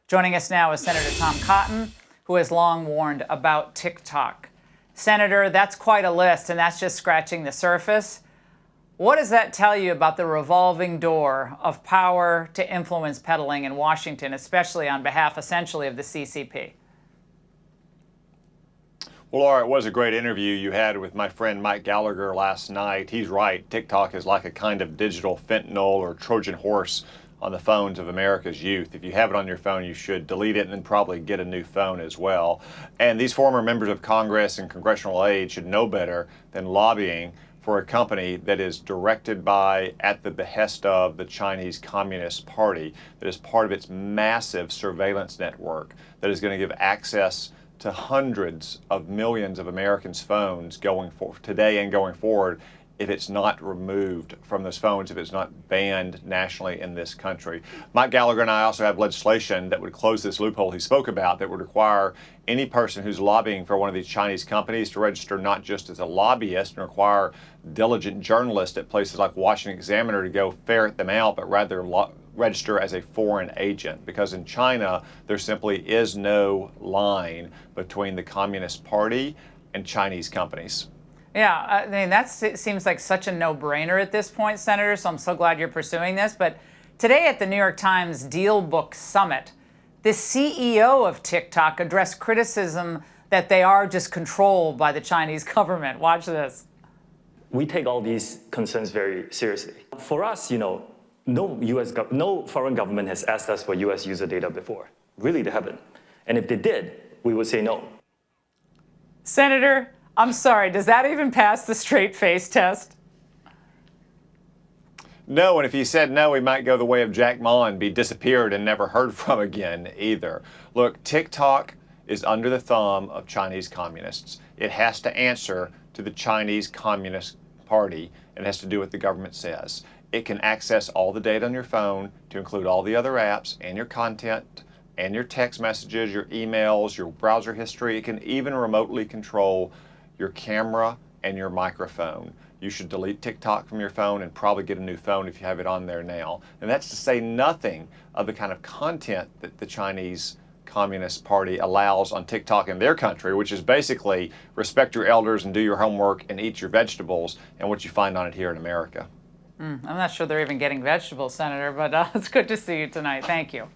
Joining us now is Senator Tom Cotton, who has long warned about TikTok. Senator, that's quite a list, and that's just scratching the surface. What does that tell you about the revolving door of power to influence peddling in Washington, especially on behalf, essentially, of the CCP? Well, Laura, it was a great interview you had with my friend Mike Gallagher last night. He's right. TikTok is like a kind of digital fentanyl or Trojan horse on the phones of America's youth. If you have it on your phone, you should delete it and then probably get a new phone as well. And these former members of Congress and congressional aides should know better than lobbying for a company that is directed by, at the behest of, the Chinese Communist Party, that is part of its massive surveillance network, that is going to give access to hundreds of millions of Americans' phones going forward today and going forward, if it's not removed from those phones, if it's not banned nationally in this country. Mike Gallagher and I also have legislation that would close this loophole he spoke about, that would require any person who's lobbying for one of these Chinese companies to register not just as a lobbyist and require diligent journalists at places like Washington Examiner to go ferret them out, but rather register as a foreign agent, because in China there simply is no line between the Communist Party and Chinese companies. Yeah, I mean, that seems like such a no-brainer at this point, Senator, so I'm so glad you're pursuing this. But today at the New York Times Deal Book Summit, the CEO of TikTok addressed criticism that they are just controlled by the Chinese government. Watch this. We take all these concerns very seriously. For us, no foreign government has asked us for U.S. user data before. Really, they haven't. And if they did, we would say no. Senator, I'm sorry, does that even pass the straight face test? No, and if he said no, he might go the way of Jack Ma and be disappeared and never heard from again either. Look, TikTok is under the thumb of Chinese communists. It has to answer to the Chinese Communist Party, and it has to do what the government says. It can access all the data on your phone, to include all the other apps and your content and your text messages, your emails, your browser history. It can even remotely control your camera and your microphone. You should delete TikTok from your phone and probably get a new phone if you have it on there now. And that's to say nothing of the kind of content that the Chinese Communist Party allows on TikTok in their country, which is basically respect your elders and do your homework and eat your vegetables, and what you find on it here in America. I'm not sure they're even getting vegetables, Senator, but it's good to see you tonight. Thank you.